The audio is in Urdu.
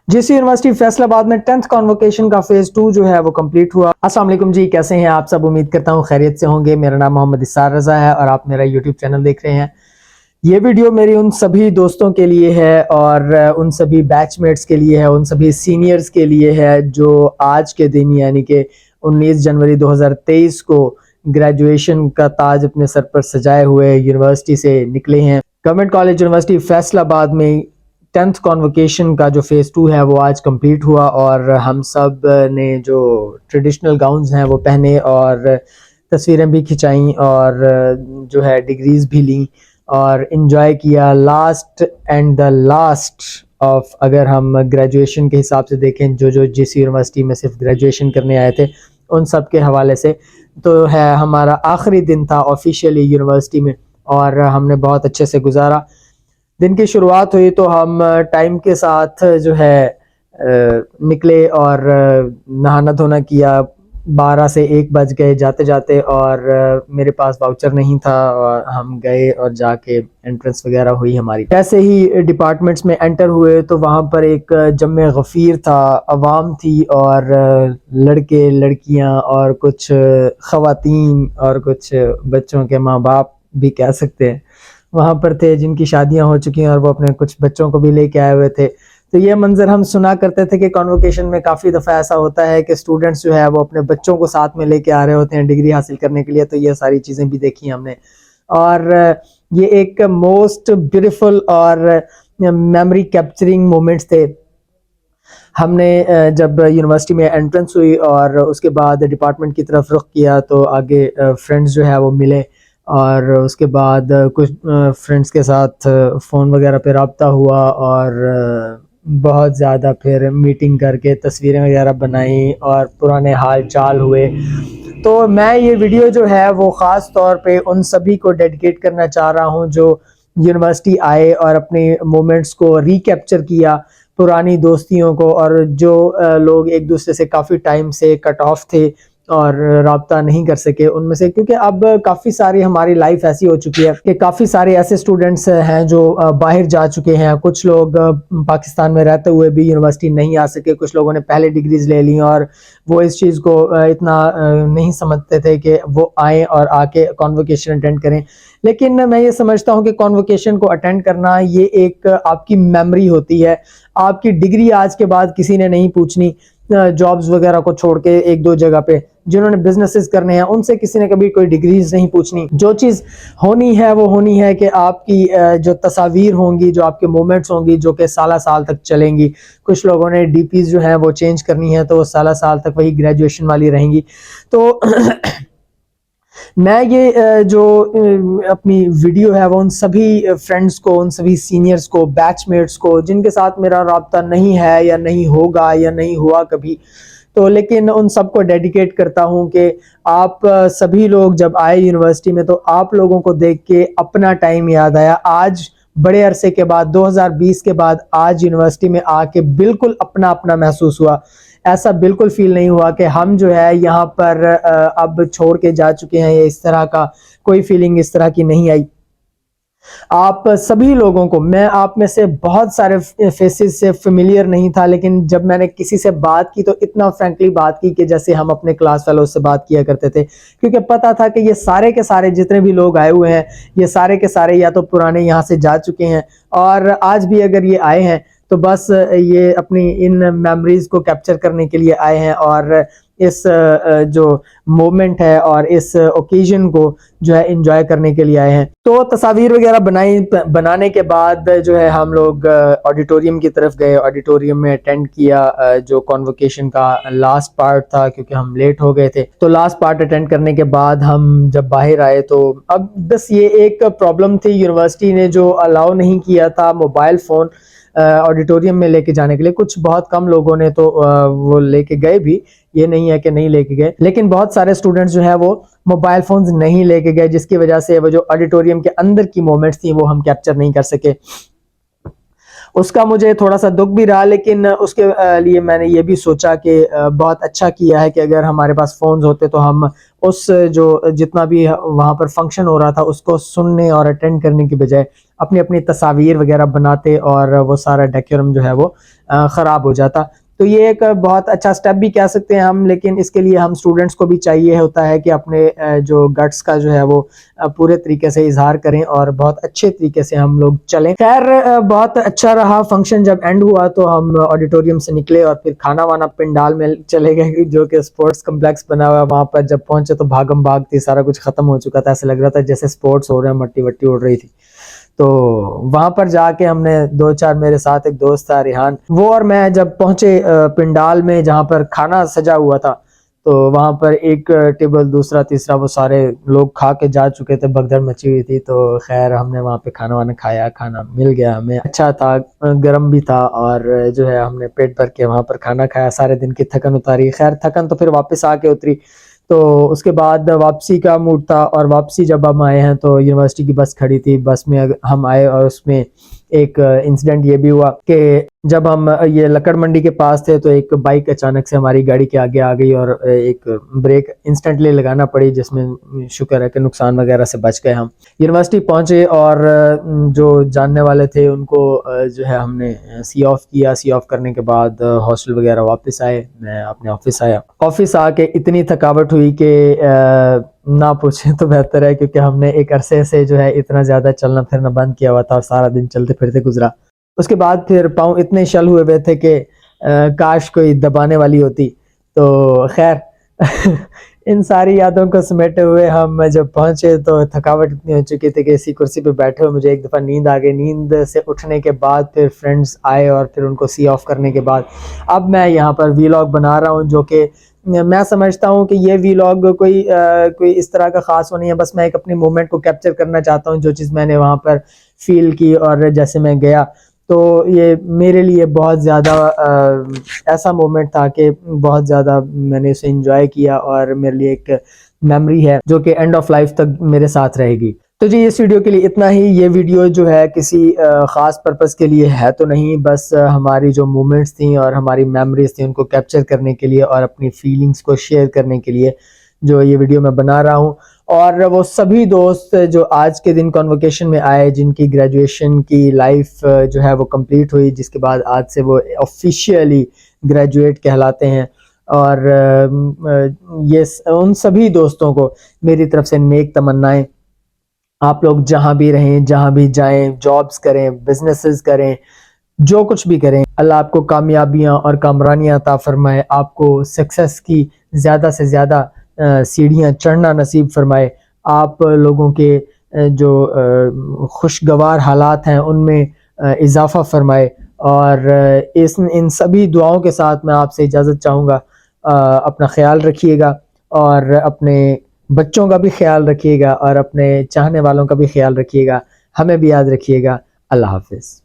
جیسی یونیورسٹی فیصل آباد میں 10th کانووکیشن کا فیز 2 جو ہے وہ کمپلیٹ ہوا۔ السلام علیکم جی، کیسے ہیں آپ سب؟ امید کرتا ہوں خیریت سے ہوں گے۔ میرا نام محمد اسار رضا ہے اور آپ میرا یوٹیوب چینل دیکھ رہے ہیں۔ یہ ویڈیو میری ان سبھی دوستوں کے لیے ہے اور ان سبھی بیچ میٹس کے لیے ہے، ان سبھی سینئرز کے لیے ہے جو آج کے دن یعنی کہ 19 جنوری 2023 کو گریجویشن کا تاج اپنے سر پر سجائے ہوئے یونیورسٹی سے نکلے ہیں۔ گورنمنٹ کالج یونیورسٹی فیصل آباد میں 10th کانووکیشن کا جو فیز 2 ہے وہ آج کمپلیٹ ہوا اور ہم سب نے جو ٹریڈیشنل گاؤنز ہیں وہ پہنے اور تصویریں بھی کھنچائیں اور جو ہے ڈگریز بھی لیں اور انجوائے کیا۔ Last and the last of اگر ہم گریجویشن کے حساب سے دیکھیں، جو جس یونیورسٹی میں صرف گریجویشن کرنے آئے تھے ان سب کے حوالے سے تو ہے ہمارا آخری دن تھا آفیشیلی یونیورسٹی میں اور ہم نے بہت اچھے سے گزارا۔ دن کی شروعات ہوئی تو ہم ٹائم کے ساتھ جو ہے نکلے اور نہانا دھونا کیا۔ 12 سے 1 بج گئے جاتے جاتے اور میرے پاس واؤچر نہیں تھا اور ہم گئے اور جا کے انٹرنس وغیرہ ہوئی ہماری۔ ایسے ہی ڈپارٹمنٹس میں انٹر ہوئے تو وہاں پر ایک جمع غفیر تھا، عوام تھی اور لڑکے لڑکیاں اور کچھ خواتین اور کچھ بچوں کے ماں باپ بھی کہہ سکتے ہیں وہاں پر تھے جن کی شادیاں ہو چکی ہیں اور وہ اپنے کچھ بچوں کو بھی لے کے آئے ہوئے تھے۔ تو یہ منظر ہم سنا کرتے تھے کہ کانووکیشن میں کافی دفعہ ایسا ہوتا ہے کہ اسٹوڈنٹس جو ہے وہ اپنے بچوں کو ساتھ میں لے کے آ رہے ہوتے ہیں ڈگری حاصل کرنے کے لیے، تو یہ ساری چیزیں بھی دیکھی ہم نے اور یہ ایک موسٹ بیوٹیفل اور میموری کیپچرنگ مومنٹس تھے۔ ہم نے جب یونیورسٹی میں انٹرنس ہوئی اور اس کے بعد ڈپارٹمنٹ کی طرف رخ کیا تو آگے فرینڈز جو ہے وہ ملے اور اس کے بعد کچھ فرینڈز کے ساتھ فون وغیرہ پہ رابطہ ہوا اور بہت زیادہ پھر میٹنگ کر کے تصویریں وغیرہ بنائیں اور پرانے حال چال ہوئے۔ تو میں یہ ویڈیو جو ہے وہ خاص طور پہ ان سبھی کو ڈیڈیکیٹ کرنا چاہ رہا ہوں جو یونیورسٹی آئے اور اپنے مومنٹس کو ریکیپچر کیا، پرانی دوستیوں کو، اور جو لوگ ایک دوسرے سے کافی ٹائم سے کٹ آف تھے اور رابطہ نہیں کر سکے ان میں سے، کیونکہ اب کافی ساری ہماری لائف ایسی ہو چکی ہے کہ کافی سارے ایسے اسٹوڈنٹس ہیں جو باہر جا چکے ہیں۔ کچھ لوگ پاکستان میں رہتے ہوئے بھی یونیورسٹی نہیں آ سکے، کچھ لوگوں نے پہلے ڈگریز لے لیں اور وہ اس چیز کو اتنا نہیں سمجھتے تھے کہ وہ آئیں اور آ کے کانووکیشن اٹینڈ کریں۔ لیکن میں یہ سمجھتا ہوں کہ کانووکیشن کو اٹینڈ کرنا یہ ایک آپ کی میموری ہوتی ہے۔ آپ کی ڈگری آج کے بعد کسی نے نہیں پوچھنی، جابز وغیرہ کو چھوڑ کے ایک دو جگہ پہ جنہوں نے بزنسز کرنے ہیں ان سے کسی نے کبھی کوئی ڈگریز نہیں پوچھنی۔ جو چیز ہونی ہے وہ ہونی ہے کہ آپ کی جو تصاویر ہوں گی، جو آپ کے مومنٹس ہوں گی جو کہ سالہ سال تک چلیں گی۔ کچھ لوگوں نے ڈی پیز جو ہیں وہ چینج کرنی ہے تو وہ سالہ سال تک وہی گریجویشن والی رہیں گی۔ تو میں یہ جو اپنی ویڈیو ہے وہ ان سبھی فرینڈز کو، ان سبھی سینئرز کو، بیچ میٹس کو جن کے ساتھ میرا رابطہ نہیں ہے یا نہیں ہوگا یا نہیں ہوا کبھی، تو لیکن ان سب کو ڈیڈیکیٹ کرتا ہوں کہ آپ سبھی لوگ جب آئے یونیورسٹی میں تو آپ لوگوں کو دیکھ کے اپنا ٹائم یاد آیا۔ آج بڑے عرصے کے بعد 2020 کے بعد آج یونیورسٹی میں آ کے بالکل اپنا اپنا محسوس ہوا۔ ایسا بالکل فیل نہیں ہوا کہ ہم جو ہے یہاں پر اب چھوڑ کے جا چکے ہیں، یا اس طرح کا کوئی فیلنگ اس طرح کی نہیں آئی۔ آپ سبھی لوگوں کو، میں آپ میں سے بہت سارے فیسز سے فیملیئر نہیں تھا، لیکن جب میں نے کسی سے بات کی تو اتنا فرینکلی بات کی کہ جیسے ہم اپنے کلاس فیلوز سے بات کیا کرتے تھے، کیونکہ پتہ تھا کہ یہ سارے کے سارے جتنے بھی لوگ آئے ہوئے ہیں یہ سارے کے سارے یا تو پرانے یہاں سے جا چکے ہیں اور آج بھی اگر یہ آئے ہیں تو بس یہ اپنی ان میموریز کو کیپچر کرنے کے لیے آئے ہیں اور اس جو مومنٹ ہے اور اس اوکیزن کو جو ہے انجوائے کرنے کے لیے آئے ہیں۔ تو تصاویر وغیرہ بنانے کے بعد جو ہے ہم لوگ آڈیٹوریم کی طرف گئے، آڈیٹوریم میں اٹینڈ کیا جو کانووکیشن کا لاسٹ پارٹ تھا، کیونکہ ہم لیٹ ہو گئے تھے۔ تو لاسٹ پارٹ اٹینڈ کرنے کے بعد ہم جب باہر آئے تو اب بس یہ ایک پرابلم تھی، یونیورسٹی نے جو الاؤ نہیں کیا تھا موبائل فون آڈیٹوریم میں لے کے جانے کے لیے۔ کچھ بہت کم لوگوں نے تو وہ لے کے گئے بھی، یہ نہیں ہے کہ نہیں لے کے گئے، لیکن بہت سارے اسٹوڈنٹس جو ہیں وہ موبائل فونز نہیں لے کے گئے، جس کی وجہ سے وہ جو آڈیٹوریم کے اندر کی مومنٹس تھیں وہ ہم کیپچر نہیں کر سکے۔ اس کا مجھے تھوڑا سا دکھ بھی رہا، لیکن اس کے لیے میں نے یہ بھی سوچا کہ بہت اچھا کیا ہے کہ اگر ہمارے پاس فونز ہوتے تو ہم اس جو جتنا بھی وہاں پر فنکشن ہو رہا تھا اس کو سننے اور اٹینڈ کرنے کی بجائے اپنی اپنی تصاویر وغیرہ بناتے اور وہ سارا ڈیکورم جو ہے وہ خراب ہو جاتا. تو یہ ایک بہت اچھا سٹیپ بھی کہہ سکتے ہیں ہم, لیکن اس کے لیے ہم اسٹوڈنٹس کو بھی چاہیے ہوتا ہے کہ اپنے جو گٹس کا جو ہے وہ پورے طریقے سے اظہار کریں اور بہت اچھے طریقے سے ہم لوگ چلیں. خیر بہت اچھا رہا فنکشن. جب اینڈ ہوا تو ہم آڈیٹوریم سے نکلے اور پھر کھانا وانا پنڈال میں چلے گئے جو کہ اسپورٹس کمپلیکس بنا ہوا ہے. وہاں پر جب پہنچے تو بھاگم بھاگ تھی, سارا کچھ ختم ہو چکا تھا, ایسا لگ رہا تھا جیسے اسپورٹس ہو رہے ہیں, مٹی وٹی اڑ رہی تھی. تو وہاں پر جا کے ہم نے 2-4 میرے ساتھ ایک دوست تھا ریحان, وہ اور میں جب پہنچے پنڈال میں جہاں پر کھانا سجا ہوا تھا, تو وہاں پر ایک ٹیبل دوسرا تیسرا وہ سارے لوگ کھا کے جا چکے تھے, بھگدڑ مچی ہوئی تھی. تو خیر ہم نے وہاں پہ کھانا وانا کھایا, کھانا مل گیا ہمیں, اچھا تھا, گرم بھی تھا, اور جو ہے ہم نے پیٹ بھر کے وہاں پر کھانا کھایا, سارے دن کی تھکن اتاری. خیر تھکن تو پھر واپس آ کے اتری. تو اس کے بعد واپسی کا موڈ تھا, اور واپسی جب ہم آئے ہیں تو یونیورسٹی کی بس کھڑی تھی, بس میں ہم آئے اور اس میں ایک انسیڈنٹ یہ بھی ہوا کہ جب ہم یہ لکڑ منڈی کے پاس تھے تو ایک بائک اچانک سے ہماری گاڑی کے آگے آ گئی اور ایک بریک انسٹنٹلی لگانا پڑی, جس میں شکر ہے کہ نقصان وغیرہ سے بچ گئے. ہم یونیورسٹی پہنچے اور جو جاننے والے تھے ان کو جو ہے ہم نے سی آف کیا. سی آف کرنے کے بعد ہاسٹل وغیرہ واپس آئے, میں اپنے آفس آیا. آفس آ کے اتنی تھکاوٹ ہوئی کہ نہ پوچھیں تو بہتر ہے, کیونکہ ہم نے ایک عرصے سے جو ہے اتنا زیادہ چلنا پھرنا بند کیا ہوا تھا اور سارا دن چلتے پھرتے گزرا. اس کے بعد پھر پاؤں اتنے شل ہوئے تھے کہ کاش کوئی دبانے والی ہوتی. تو خیر ان ساری یادوں کو سمیٹے ہوئے ہم جب پہنچے تو تھکاوٹ اتنی ہو چکی تھی کہ اسی کرسی پہ بیٹھے ہوئے مجھے ایک دفعہ نیند آ گئی. نیند سے اٹھنے کے بعد پھر فرینڈس آئے اور پھر ان کو سی آف کرنے کے بعد اب میں یہاں پر ویلاگ بنا رہا ہوں, جو کہ میں سمجھتا ہوں کہ یہ ویلاگ کوئی اس طرح کا خاص وہ نہیں ہے, بس میں ایک اپنی مومنٹ کو کیپچر کرنا چاہتا ہوں, جو چیز میں نے وہاں پر فیل کی اور جیسے میں گیا. تو یہ میرے لیے بہت زیادہ ایسا مومنٹ تھا کہ بہت زیادہ میں نے اسے انجوائے کیا, اور میرے لیے ایک میموری ہے جو کہ اینڈ آف لائف تک میرے ساتھ رہے گی. تو جی اس ویڈیو کے لیے اتنا ہی. یہ ویڈیو جو ہے کسی خاص پرپس کے لیے ہے تو نہیں, بس ہماری جو مومنٹس تھیں اور ہماری میموریز تھیں ان کو کیپچر کرنے کے لیے اور اپنی فیلنگز کو شیئر کرنے کے لیے جو یہ ویڈیو میں بنا رہا ہوں. اور وہ سبھی دوست جو آج کے دن کنووکیشن میں آئے, جن کی گریجویشن کی لائف جو ہے وہ کمپلیٹ ہوئی, جس کے بعد آج سے وہ آفیشیلی گریجویٹ کہلاتے ہیں, اور یہ ان سبھی دوستوں کو میری طرف سے نیک تمنائیں. آپ لوگ جہاں بھی رہیں, جہاں بھی جائیں, جابز کریں, بزنسز کریں, جو کچھ بھی کریں, اللہ آپ کو کامیابیاں اور کامرانیاں عطا فرمائے, آپ کو سکسیس کی زیادہ سے زیادہ سیڑھیاں چڑھنا نصیب فرمائے, آپ لوگوں کے جو خوشگوار حالات ہیں ان میں اضافہ فرمائے. اور ان سبھی دعاؤں کے ساتھ میں آپ سے اجازت چاہوں گا. اپنا خیال رکھیے گا, اور اپنے بچوں کا بھی خیال رکھیے گا, اور اپنے چاہنے والوں کا بھی خیال رکھیے گا. ہمیں بھی یاد رکھیے گا. اللہ حافظ.